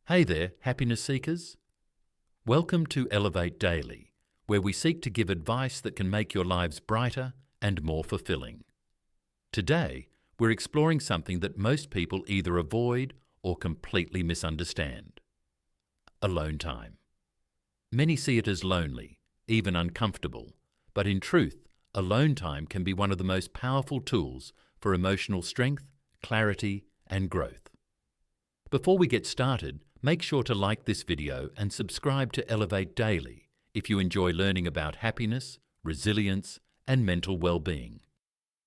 Hey there, happiness seekers. Welcome to Elevate Daily, where we seek to give advice that can make your lives brighter and more fulfilling. Today, we're exploring something that most people either avoid or completely misunderstand: alone time. Many see it as lonely, even uncomfortable, but in truth, alone time can be one of the most powerful tools for emotional strength, clarity, and growth. Before we get started, make sure to like this video and subscribe to Elevate Daily if you enjoy learning about happiness, resilience, and mental well-being.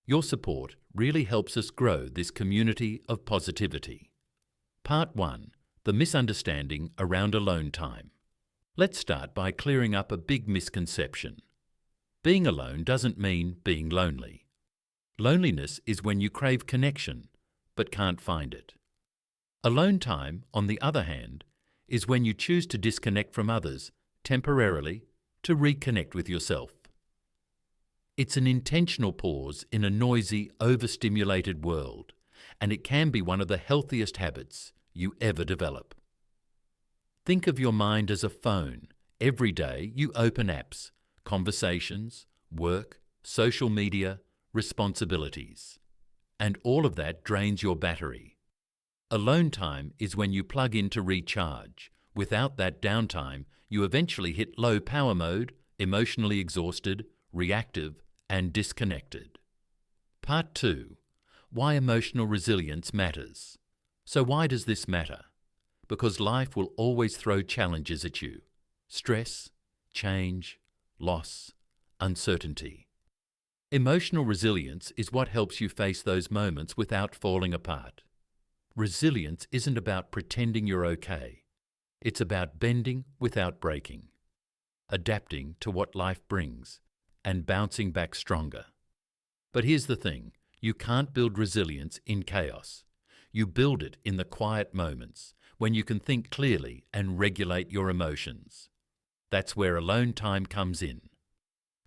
Your support really helps us grow this community of positivity. Part 1. The misunderstanding around alone time. Let's start by clearing up a big misconception. Being alone doesn't mean being lonely. Loneliness is when you crave connection but can't find it. Alone time, on the other hand, is when you choose to disconnect from others temporarily to reconnect with yourself. It's an intentional pause in a noisy, overstimulated world, and it can be one of the healthiest habits you ever develop. Think of your mind as a phone. Every day you open apps, conversations, work, social media, responsibilities, and all of that drains your battery. Alone time is when you plug in to recharge. Without that downtime, you eventually hit low power mode, emotionally exhausted, reactive, and disconnected. Part 2. Why emotional resilience matters. So why does this matter? Because life will always throw challenges at you: stress, change, loss, uncertainty. Emotional resilience is what helps you face those moments without falling apart. Resilience isn't about pretending you're okay. It's about bending without breaking, adapting to what life brings, and bouncing back stronger. But here's the thing: you can't build resilience in chaos. You build it in the quiet moments, when you can think clearly and regulate your emotions. That's where alone time comes in.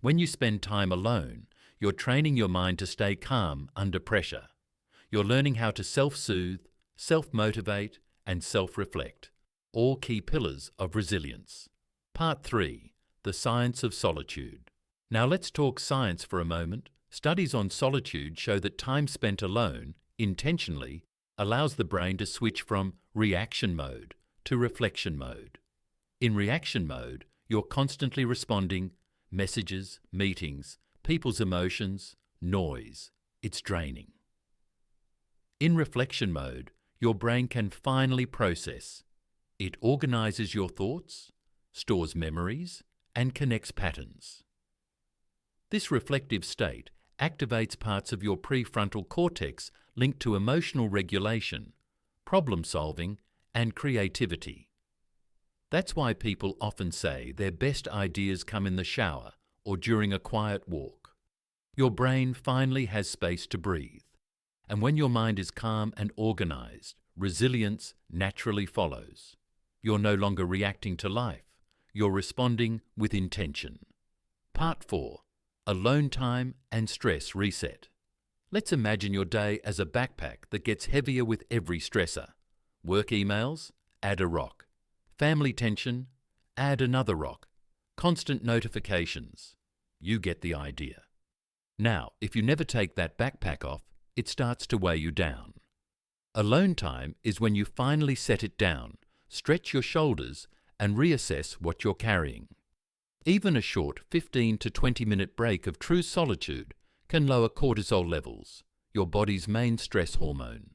When you spend time alone, you're training your mind to stay calm under pressure. You're learning how to self-soothe, self-motivate, and self-reflect, all key pillars of resilience. Part 3. The science of solitude. Now let's talk science for a moment. Studies on solitude show that time spent alone, intentionally, allows the brain to switch from reaction mode to reflection mode. In reaction mode, you're constantly responding: messages, meetings, people's emotions, noise. It's draining. In reflection mode, your brain can finally process. It organizes your thoughts, stores memories, and connects patterns. This reflective state activates parts of your prefrontal cortex linked to emotional regulation, problem solving, and creativity. That's why people often say their best ideas come in the shower or during a quiet walk. Your brain finally has space to breathe. And when your mind is calm and organized, resilience naturally follows. You're no longer reacting to life. You're responding with intention. Part 4. Alone time and stress reset. Let's imagine your day as a backpack that gets heavier with every stressor. Work emails? Add a rock. Family tension? Add another rock. Constant notifications? You get the idea. Now, if you never take that backpack off, it starts to weigh you down. Alone time is when you finally set it down, stretch your shoulders, and reassess what you're carrying. Even a short 15 to 20-minute break of true solitude can lower cortisol levels, your body's main stress hormone.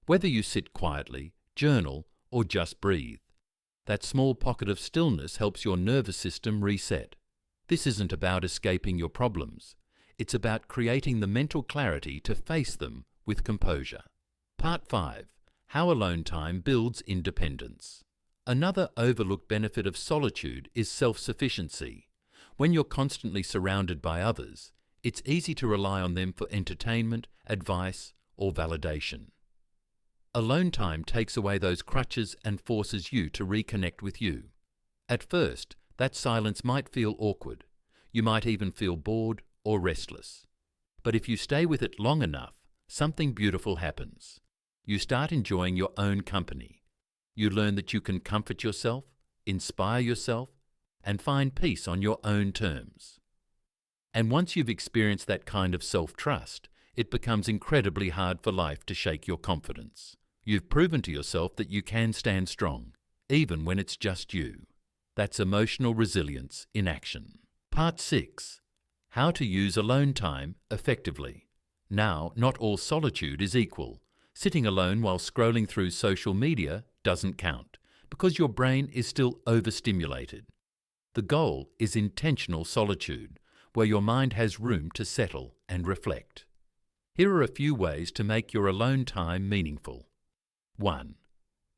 Whether you sit quietly, journal, or just breathe, that small pocket of stillness helps your nervous system reset. This isn't about escaping your problems. It's about creating the mental clarity to face them with composure. Part 5. How alone time builds independence. Another overlooked benefit of solitude is self-sufficiency. When you're constantly surrounded by others, it's easy to rely on them for entertainment, advice, or validation. Alone time takes away those crutches and forces you to reconnect with you. At first, that silence might feel awkward. You might even feel bored or restless. But if you stay with it long enough, something beautiful happens. You start enjoying your own company. You learn that you can comfort yourself, inspire yourself, and find peace on your own terms. And once you've experienced that kind of self-trust, it becomes incredibly hard for life to shake your confidence. You've proven to yourself that you can stand strong, even when it's just you. That's emotional resilience in action. Part 6. How to use alone time effectively. Now, not all solitude is equal. Sitting alone while scrolling through social media doesn't count, because your brain is still overstimulated. The goal is intentional solitude, where your mind has room to settle and reflect. Here are a few ways to make your alone time meaningful. 1.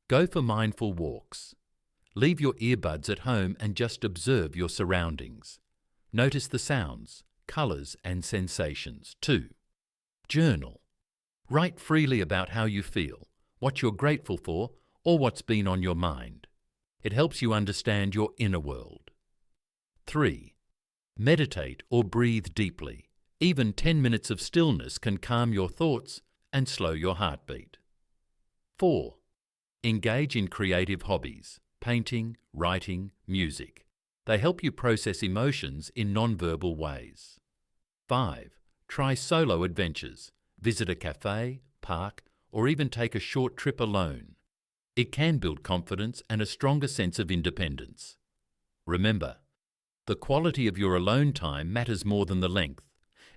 Go for mindful walks. Leave your earbuds at home and just observe your surroundings. Notice the sounds, colours and sensations. 2. Journal. Write freely about how you feel, what you're grateful for, or what's been on your mind. It helps you understand your inner world. 3. Meditate or breathe deeply. Even 10 minutes of stillness can calm your thoughts and slow your heartbeat. 4. Engage in creative hobbies, painting, writing, music. They help you process emotions in non-verbal ways. 5. Try solo adventures. Visit a cafe, park, or even take a short trip alone. It can build confidence and a stronger sense of independence. Remember, the quality of your alone time matters more than the length.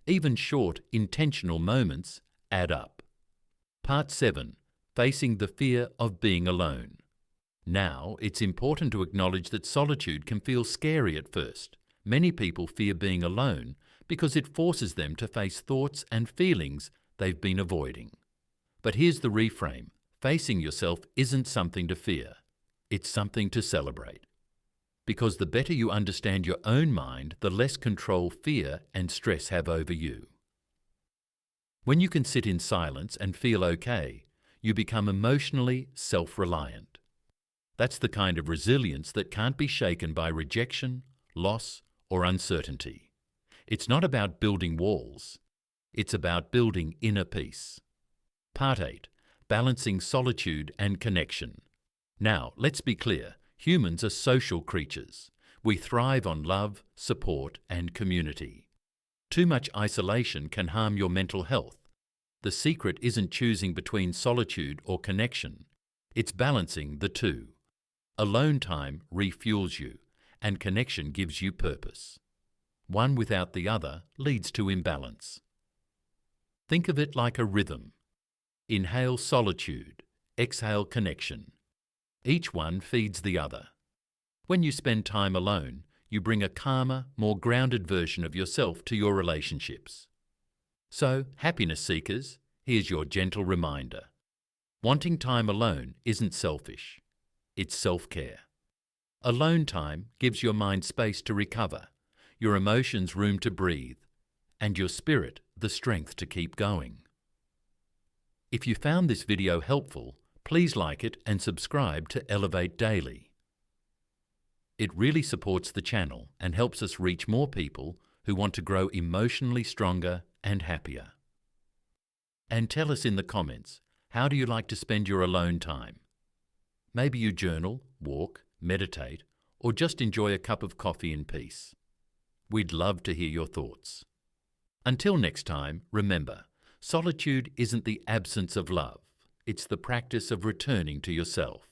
Even short, intentional moments add up. Part 7. Facing the fear of being alone. Now, it's important to acknowledge that solitude can feel scary at first. Many people fear being alone because it forces them to face thoughts and feelings they've been avoiding. But here's the reframe. Facing yourself isn't something to fear. It's something to celebrate. Because the better you understand your own mind, the less control fear and stress have over you. When you can sit in silence and feel okay, you become emotionally self-reliant. That's the kind of resilience that can't be shaken by rejection, loss, or uncertainty. It's not about building walls. It's about building inner peace. Part 8. Balancing solitude and connection. Now, let's be clear. Humans are social creatures. We thrive on love, support, and community. Too much isolation can harm your mental health. The secret isn't choosing between solitude or connection. It's balancing the two. Alone time refuels you, and connection gives you purpose. One without the other leads to imbalance. Think of it like a rhythm. Inhale solitude, exhale connection. Each one feeds the other. When you spend time alone, you bring a calmer, more grounded version of yourself to your relationships. So, happiness seekers, here's your gentle reminder. Wanting time alone isn't selfish. It's self-care. Alone time gives your mind space to recover, your emotions room to breathe, and your spirit the strength to keep going. If you found this video helpful, please like it and subscribe to Elevate Daily. It really supports the channel and helps us reach more people who want to grow emotionally stronger and happier. And tell us in the comments, how do you like to spend your alone time? Maybe you journal, walk, meditate, or just enjoy a cup of coffee in peace. We'd love to hear your thoughts. Until next time, remember, solitude isn't the absence of love. It's the practice of returning to yourself.